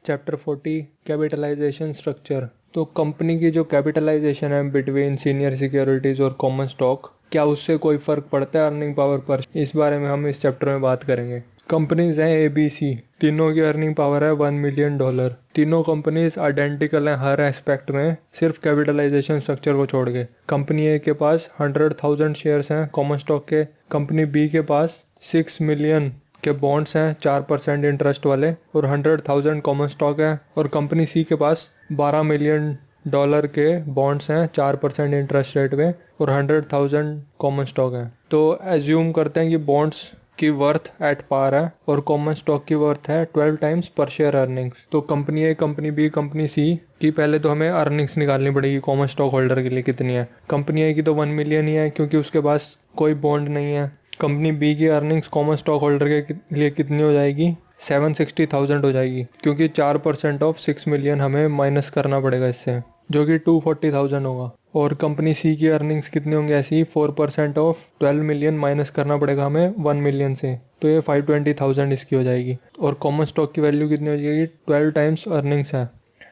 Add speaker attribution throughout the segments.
Speaker 1: Chapter 40 capitalization structure. तो company की जो कैपिटलाइजेशन है बिटवीन सीनियर सिक्योरिटीज और कॉमन स्टॉक, क्या उससे कोई फर्क पड़ता है अर्निंग पावर पर, इस बारे में हम इस चैप्टर में बात करेंगे। कंपनीज हैं ABC, तीनों की अर्निंग पावर है $1 मिलियन। तीनों कंपनीज आइडेंटिकल हैं हर एस्पेक्ट में, सिर्फ कैपिटलाइजेशन स्ट्रक्चर को छोड़ के। कंपनी ए के पास 100,000 शेयर्स हैं कॉमन स्टॉक के, कंपनी बी के पास 6 मिलियन के बॉन्ड्स हैं 4% इंटरेस्ट वाले और 100,000 कॉमन स्टॉक है, और कंपनी सी के पास $12 मिलियन के बॉन्ड्स हैं 4% इंटरेस्ट रेट पे और 100,000 कॉमन स्टॉक है। तो एज्यूम करते हैं कि बॉन्ड्स की वर्थ एट पार है और कॉमन स्टॉक की वर्थ है 12 टाइम्स पर शेयर अर्निंग्स। तो कंपनी ए, कंपनी बी, कंपनी सी की पहले तो हमें अर्निंग्स निकालनी पड़ेगी कॉमन स्टॉक होल्डर के लिए कितनी है। कंपनी ए की तो 1 मिलियन ही है क्योंकि उसके पास कोई बॉन्ड नहीं है। कंपनी बी की अर्निंग्स कॉमन स्टॉक होल्डर के लिए कितनी हो जाएगी, 760,000 हो जाएगी, क्योंकि 4% ऑफ 6 मिलियन हमें माइनस करना पड़ेगा इससे, जो कि 240,000 होगा। और कंपनी सी की अर्निंग्स कितनी होंगी ऐसी, 4% ऑफ 12 मिलियन माइनस करना पड़ेगा हमें 1 मिलियन से, तो ये 520,000 इसकी हो जाएगी। और कॉमन स्टॉक की वैल्यू कितनी हो जाएगी, 12 टाइम्स अर्निंग्स है,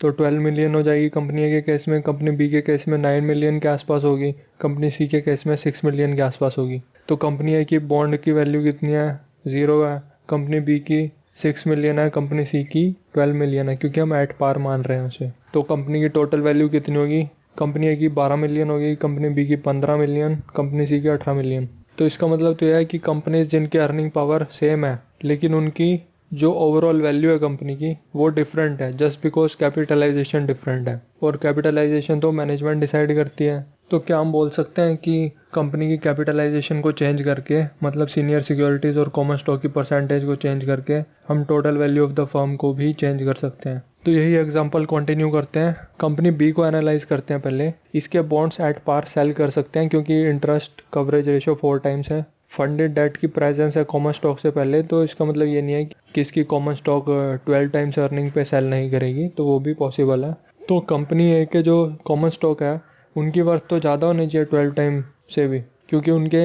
Speaker 1: तो 12 मिलियन हो जाएगी कंपनी ए के केस में। कंपनी बी के केस में 9 मिलियन के आसपास होगी, कंपनी सी के केस में 6 मिलियन के आसपास होगी। तो कंपनी ए की बॉन्ड की वैल्यू कितनी है, 0 है। कंपनी बी की 6 मिलियन है, कंपनी सी की 12 मिलियन है, क्योंकि हम एट पार मान रहे हैं उसे। तो कंपनी की टोटल वैल्यू कितनी होगी, कंपनी ए की 12 मिलियन होगी, कंपनी बी की 15 मिलियन, कंपनी सी की 18 मिलियन। तो इसका मतलब तो यह है कि कंपनीज जिनकी अर्निंग पावर सेम है लेकिन उनकी जो ओवरऑल वैल्यू है कंपनी की वो डिफरेंट है, जस्ट बिकॉज कैपिटलाइजेशन डिफरेंट है, और कैपिटलाइजेशन तो मैनेजमेंट डिसाइड करती है। तो क्या हम बोल सकते हैं कि कंपनी की कैपिटलाइजेशन को चेंज करके, मतलब सीनियर सिक्योरिटीज और कॉमन स्टॉक की परसेंटेज को चेंज करके, हम total value of the firm को भी चेंज कर सकते हैं। तो यही एग्जांपल कंटिन्यू करते हैं। कंपनी बी को एनालाइज करते हैं पहले। इसके बॉन्ड्स एट पार सेल कर सकते हैं क्योंकि इंटरेस्ट कवरेज रेशियो 4 टाइम्स है। फंडेड डेट की प्रेजेंस है कॉमन स्टॉक से पहले, तो इसका मतलब ये नहीं है कि इसकी कॉमन स्टॉक 12 टाइम्स अर्निंग पे सेल नहीं करेगी, तो वो भी पॉसिबल है। तो कंपनी ए के जो कॉमन स्टॉक है उनकी वर्थ तो ज़्यादा होनी चाहिए 12 टाइम से भी, क्योंकि उनके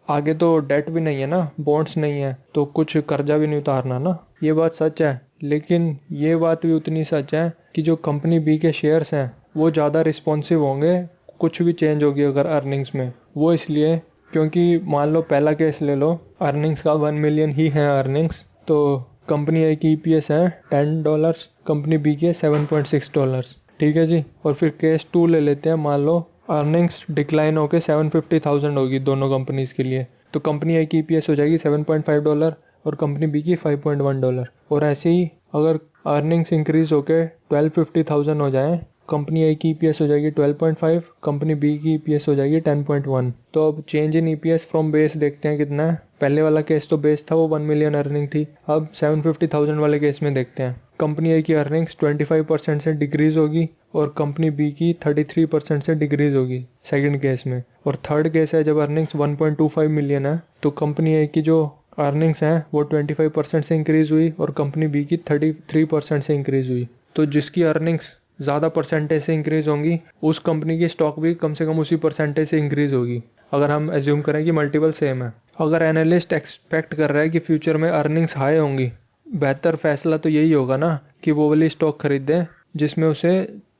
Speaker 1: आगे तो डेट भी नहीं है ना, बॉन्ड्स नहीं है, तो कुछ कर्जा भी नहीं उतारना ना। ये बात सच है, लेकिन ये बात भी उतनी सच है कि जो कंपनी बी के शेयर्स हैं वो ज़्यादा रिस्पॉन्सिव होंगे कुछ भी चेंज होगी अगर अर्निंग्स में। वो इसलिए क्योंकि मान लो पहला केस ले लो, अर्निंग्स का 1 मिलियन ही है अर्निंग्स, तो कंपनी ए की EPS है $10, कंपनी बी के $7.6, ठीक है जी। और फिर केस 2 ले लेते हैं, मान लो अर्निंग्स डिक्लाइन होकर 750,000 होगी दोनों कंपनीज के लिए, तो कंपनी ए की EPS हो जाएगी $7.5 और कंपनी बी की $5.1। और ऐसे ही अगर अर्निंग्स इंक्रीज होकर 1250,000 हो जाए, कंपनी ए की EPS हो जाएगी 12.5, कंपनी बी की EPS हो जाएगी 10.1। तो अब change in EPS from base देखते हैं कितना है। पहले वाला केस तो बेस था, वो 1 मिलियन अर्निंग थी। अब 750,000 वाले केस में देखते हैं। कंपनी ए की अर्निंग्स 25% से डिक्रीज होगी और कंपनी बी की 33% से डिक्रीज होगी सेकंड केस में। और थर्ड केस है जब अर्निंग्स 1.25 मिलियन है, तो कंपनी ए की जो अर्निंग्स हैं वो 25% से इंक्रीज हुई और कंपनी बी की 33% से इंक्रीज हुई। तो जिसकी अर्निंग्स ज़्यादा परसेंटेज से इंक्रीज होंगी उस कंपनी की स्टॉक भी कम से कम उसी परसेंटेज से इंक्रीज होगी, अगर हम एज्यूम करें कि मल्टीपल सेम है। अगर एनालिस्ट एक्सपेक्ट कर रहा है कि फ्यूचर में अर्निंग्स हाई होंगी, बेहतर फैसला तो यही होगा ना कि वो वाली स्टॉक खरीदें जिसमें उसे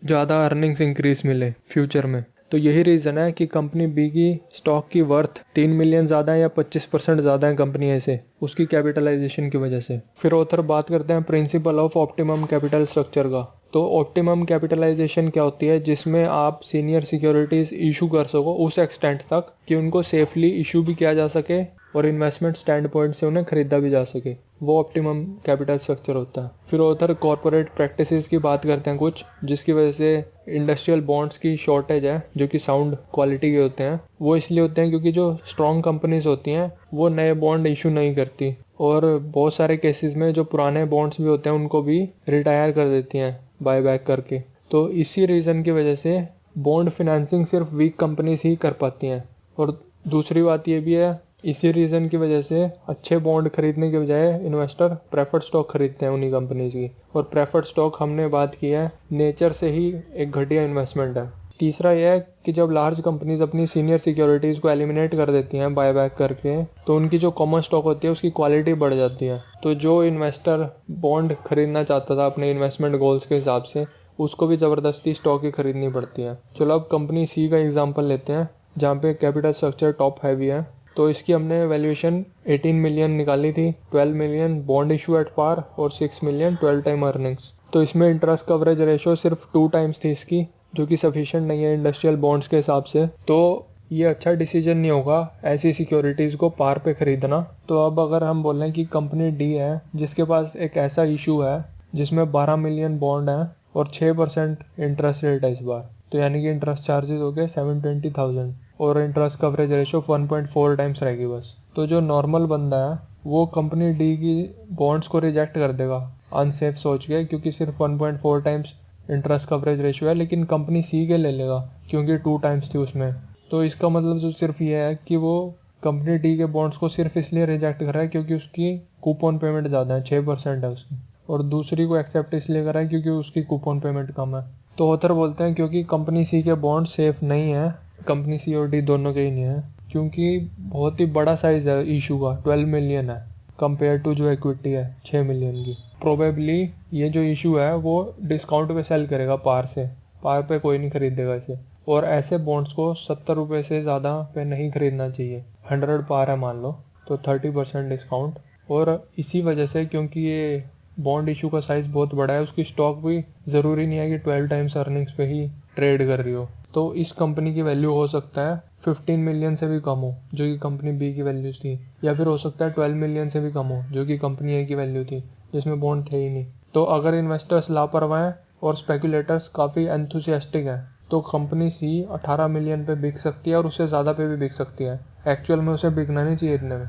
Speaker 1: ज़्यादा अर्निंग्स इंक्रीज मिले फ्यूचर में। तो यही रीज़न है कि कंपनी बी की स्टॉक की वर्थ 3 मिलियन ज़्यादा है या 25% ज़्यादा है कंपनी ए से, उसकी कैपिटलाइजेशन की वजह से। फिर ऑथर बात करते हैं principle of optimum capital structure का। तो ऑप्टिमम कैपिटलाइजेशन क्या होती है, जिसमें आप सीनियर सिक्योरिटीज़ इशू कर सको उस एक्सटेंट तक कि उनको सेफली इशू भी किया जा सके और इन्वेस्टमेंट स्टैंड पॉइंट से उन्हें खरीदा भी जा सके, वो ऑप्टिमम कैपिटल स्ट्रक्चर होता है। फिर ऑथर कॉर्पोरेट प्रैक्टिसेस की बात करते हैं कुछ, जिसकी वजह से इंडस्ट्रियल बॉन्ड्स की शॉर्टेज है जो कि साउंड क्वालिटी के होते हैं। वो इसलिए होते हैं क्योंकि जो स्ट्रॉन्ग कंपनीज होती हैं वो नए बॉन्ड इशू नहीं करती, और बहुत सारे केसेस में जो पुराने बॉन्ड्स भी होते हैं उनको भी रिटायर कर देती हैं बाय बैक करके। तो इसी रीज़न की वजह से बॉन्ड फिनेंसिंग सिर्फ वीक कंपनीज ही कर पाती हैं। और दूसरी बात ये भी है, इसी रीज़न की वजह से अच्छे बॉन्ड खरीदने के बजाय इन्वेस्टर प्रेफर्ड स्टॉक खरीदते हैं उन्हीं कंपनीज की। और प्रेफर्ड स्टॉक हमने बात की है नेचर से ही एक घटिया इन्वेस्टमेंट है, तीसरा यह है कि जब लार्ज कंपनीज अपनी सीनियर सिक्योरिटीज़ को एलिमिनेट कर देती हैं बायबैक करके, तो उनकी जो कॉमन स्टॉक होती है उसकी क्वालिटी बढ़ जाती है। तो जो इन्वेस्टर बॉन्ड खरीदना चाहता था अपने इन्वेस्टमेंट गोल्स के हिसाब से, उसको भी ज़बरदस्ती स्टॉक ही खरीदनी पड़ती है। चलो अब कंपनी सी का एग्जाम्पल लेते हैं, जहाँ पे कैपिटल स्ट्रक्चर टॉप हैवी है। तो इसकी हमने वैल्यूएशन 18 मिलियन निकाली थी, 12 million bond issue at par और 6 मिलियन 12 टाइम अर्निंग्स। तो इसमें इंटरेस्ट कवरेज रेशो सिर्फ 2 टाइम्स थी इसकी, जो कि सफिशिएंट नहीं है इंडस्ट्रियल बॉन्ड्स के हिसाब से। तो ये अच्छा डिसीजन नहीं होगा ऐसी सिक्योरिटीज़ को पार पे खरीदना। तो अब अगर हम बोलें कि कंपनी डी है जिसके पास एक ऐसा इशू है जिसमें 12 मिलियन बॉन्ड है और 6% इंटरेस्ट रेट है इस बार, तो यानी कि इंटरेस्ट चार्जेस हो गए 720,000 और इंटरेस्ट कवरेज रेशो 1.4 टाइम्स रहेगी बस। तो जो नॉर्मल बंदा है वो कंपनी डी की बॉन्ड्स को रिजेक्ट कर देगा अनसेफ सोच के, क्योंकि सिर्फ 1.4 टाइम्स इंटरेस्ट कवरेज रेशो है, लेकिन कंपनी सी के ले लेगा क्योंकि 2 टाइम्स थी उसमें। तो इसका मतलब जो सिर्फ ये है कि वो कंपनी डी के बॉन्ड्स को सिर्फ इसलिए रिजेक्ट कर रहा है क्योंकि उसकी कूपन पेमेंट ज़्यादा है, 6% है उसकी, और दूसरी को एक्सेप्ट इसलिए कर रहा है क्योंकि उसकी कूपन पेमेंट कम है। तो ऑथर बोलते हैं क्योंकि कंपनी सी के बॉन्ड सेफ नहीं है, कंपनी सी और डी दोनों के ही नहीं है, क्योंकि बहुत ही बड़ा साइज है इशू का, 12 मिलियन है कंपेयर टू जो इक्विटी है 6 मिलियन की। प्रोबेबली ये जो इशू है वो डिस्काउंट पे सेल करेगा पार से, पार पे कोई नहीं खरीदेगा इसे, और ऐसे बॉन्ड्स को 70 रुपये से ज़्यादा पे नहीं खरीदना चाहिए। 100 पार है मान लो तो 30% डिस्काउंट। और इसी वजह से क्योंकि ये बॉन्ड इशू का साइज़ बहुत बड़ा है, उसकी स्टॉक भी ज़रूरी नहीं है कि 12 टाइम्स अर्निंग्स पे ही ट्रेड कर रही हो। तो इस कंपनी की वैल्यू हो सकता है 15 मिलियन से भी कम हो जो कि कंपनी बी की वैल्यूज थी, या फिर हो सकता है 12 मिलियन से भी कम हो जो कि कंपनी ए की वैल्यू थी जिसमें बॉन्ड थे ही नहीं। तो अगर इन्वेस्टर्स लापरवाह हैं और स्पेकुलेटर्स काफ़ी एंथुसियास्टिक हैं तो कंपनी सी 18 मिलियन पे बिक सकती है और उससे ज़्यादा पे भी बिक सकती है। एक्चुअल में उसे बिकना नहीं चाहिए इतने में।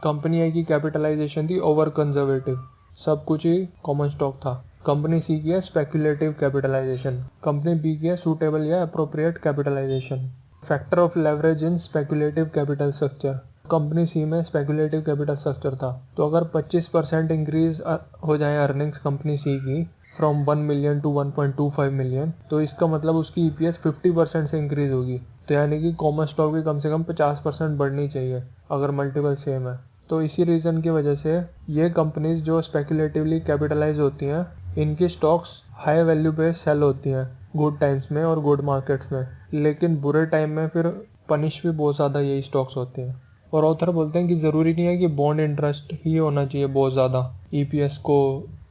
Speaker 1: कंपनी ए की कैपिटलाइजेशन थी ओवर कंजर्वेटिव, सब कुछ ही कॉमन स्टॉक था। कंपनी सी की है स्पेकुलेटिव कैपिटलाइजेशन, कंपनी बी की है सूटेबल या appropriate capitalisation. Factor of leverage in speculative capital structure, company C में स्पेकुलेटिव कैपिटल स्ट्रक्चर था। तो अगर 25% इंक्रीज हो जाए अर्निंग्स कंपनी सी की फ्रॉम 1 मिलियन टू 1.25 मिलियन, तो इसका मतलब उसकी ईपीएस 50% से इंक्रीज होगी। तो यानी कि कॉमन स्टॉक भी कम से कम 50% बढ़नी चाहिए अगर मल्टीपल सेम है। तो इसी रीज़न की वजह से ये कंपनीज जो स्पेकुलेटिवली कैपिटलाइज होती हैं, इनकी स्टॉक्स हाई वैल्यू पे सेल होती हैं गुड टाइम्स में और गुड मार्केट्स में, लेकिन बुरे टाइम में फिर पनिश भी बहुत ज़्यादा यही स्टॉक्स होते हैं। और ऑथर बोलते हैं कि ज़रूरी नहीं है कि बॉन्ड इंटरेस्ट ही होना चाहिए बहुत ज़्यादा ईपीएस को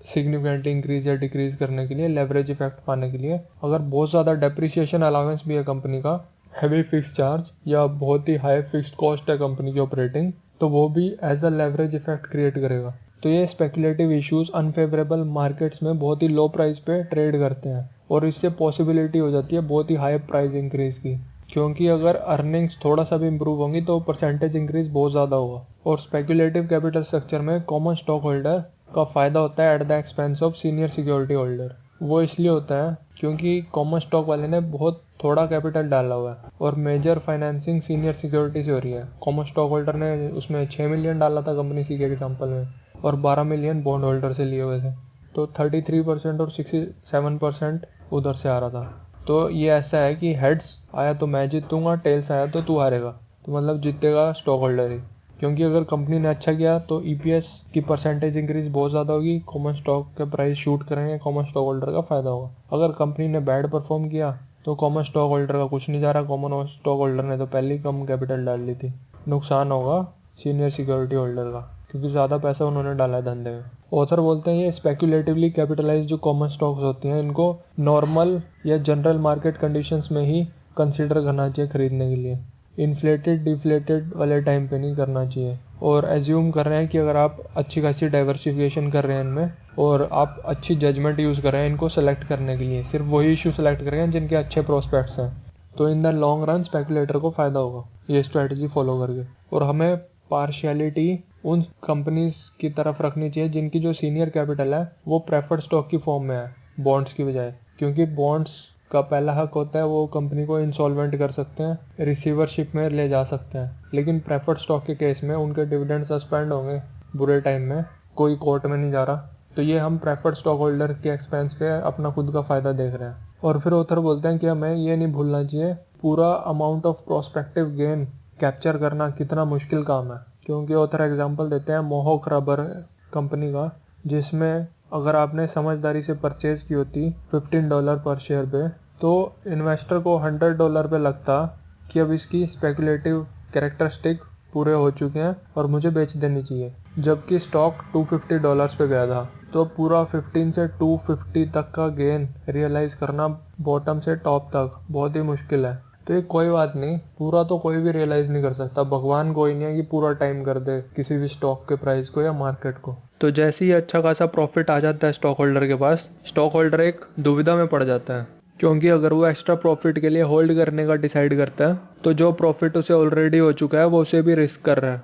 Speaker 1: सिग्निफिकेंटली इंक्रीज या डिक्रीज करने के लिए, लेवरेज इफेक्ट पाने के लिए। अगर बहुत ज़्यादा डेप्रिसिएशन अलाउंस भी है कंपनी का, हैवी फिक्स चार्ज या बहुत ही हाई फिक्स्ड कॉस्ट है कंपनी की ऑपरेटिंग, तो वो भी as a leverage effect create करेगा। तो ये स्पेकुलेटिव इश्यूज अनफेवरेबल मार्केट्स में बहुत ही लो प्राइस पे ट्रेड करते हैं और इससे पॉसिबिलिटी हो जाती है बहुत ही हाई प्राइस इंक्रीज की, क्योंकि अगर अर्निंग्स थोड़ा सा भी इम्प्रूव होंगी तो परसेंटेज इंक्रीज बहुत ज़्यादा होगा। और स्पेकुलेटिव कैपिटल स्ट्रक्चर में कॉमन स्टॉक होल्डर का फ़ायदा होता है at the expense of senior security holder. वो इसलिए होता है क्योंकि कॉमन स्टॉक वाले ने बहुत थोड़ा कैपिटल डाला हुआ है और मेजर फाइनेंसिंग सीनियर सिक्योरिटी से हो रही है। कॉमन स्टॉक होल्डर ने उसमें 6 मिलियन डाला था कंपनी सी के एग्जाम्पल में और 12 मिलियन बॉन्ड होल्डर से लिए हुए थे, तो 33% और 67% उधर से आ रहा था। तो ये ऐसा है कि हेड्स आया तो मैं जीतूंगा, टेल्स आया तो तू हारेगा, तो मतलब जीतेगा स्टॉक होल्डर ही। क्योंकि अगर कंपनी ने अच्छा किया तो ईपीएस की परसेंटेज इंक्रीज बहुत ज़्यादा होगी, कॉमन स्टॉक के प्राइस शूट करेंगे, कॉमन स्टॉक होल्डर का फ़ायदा होगा। अगर कंपनी ने बैड परफॉर्म किया तो कॉमन स्टॉक होल्डर का कुछ नहीं जा रहा, कॉमन स्टॉक होल्डर ने तो पहले ही कम कैपिटल डाल ली थी। नुकसान होगा सीनियर सिक्योरिटी होल्डर का क्योंकि ज़्यादा पैसा उन्होंने डाला है धंधे में। ऑथर बोलते हैं ये स्पेकुलेटिवली कैपिटलाइज जो कॉमन स्टॉक्स होती हैं इनको नॉर्मल या जनरल मार्केट कंडीशंस में ही कंसीडर करना चाहिए खरीदने के लिए, इन्फ्लेटेड डिफ्लेटेड वाले टाइम पे नहीं करना चाहिए। और एज्यूम कर रहे हैं कि अगर आप अच्छी खासी डाइवर्सिफिकेशन कर रहे हैं इनमें और आप अच्छी जजमेंट यूज़ कर रहे हैं इनको सेलेक्ट करने के लिए, सिर्फ वही इशू सेलेक्ट करेंगे जिनके अच्छे प्रोस्पेक्ट्स हैं, तो in the long run speculator को फ़ायदा होगा ये स्ट्रैटेजी फॉलो करके। और हमें पार्शियलिटी उन कंपनीज की तरफ रखनी चाहिए जिनकी जो सीनियर कैपिटल है वो प्रेफर्ड स्टॉक की फॉर्म में है बॉन्ड्स की बजाय, क्योंकि बॉन्ड्स का पहला हक होता है वो कंपनी को इंसॉल्वेंट कर सकते हैं, रिसीवरशिप में ले जा सकते हैं, लेकिन प्रेफर्ड स्टॉक के केस में उनके डिविडेंड सस्पेंड होंगे बुरे टाइम में, कोई कोर्ट में नहीं जा रहा। तो ये हम प्रेफर्ड स्टॉक होल्डर के एक्सपेंस पे अपना खुद का फ़ायदा देख रहे हैं। और फिर ऑथर बोलते हैं कि हमें ये नहीं भूलना चाहिए पूरा amount of prospective gain capture करना कितना मुश्किल काम है, क्योंकि ऑथर एग्जांपल देते हैं मोहक रबर कंपनी का, जिसमें अगर आपने समझदारी से परचेज की होती $15 पर शेयर पे, तो इन्वेस्टर को $100 पे लगता कि अब इसकी स्पेकुलेटिव कैरेक्टरिस्टिक पूरे हो चुके हैं और मुझे बेच देनी चाहिए, जबकि स्टॉक $250 पे गया था। तो पूरा 15 से 250 तक का गेन रियलाइज करना बॉटम से टॉप तक बहुत ही मुश्किल है। तो ये कोई बात नहीं, पूरा तो कोई भी रियलाइज नहीं कर सकता, भगवान कोई नहीं है कि पूरा टाइम कर दे किसी भी स्टॉक के प्राइस को या मार्केट को। तो जैसे ही अच्छा खासा प्रॉफिट आ जाता है स्टॉक होल्डर के पास, स्टॉक होल्डर एक दुविधा में पड़ जाता है, क्योंकि अगर वो एक्स्ट्रा प्रॉफिट के लिए होल्ड करने का डिसाइड करता है तो जो प्रॉफिट उसे ऑलरेडी हो चुका है वो उसे भी रिस्क कर रहा है।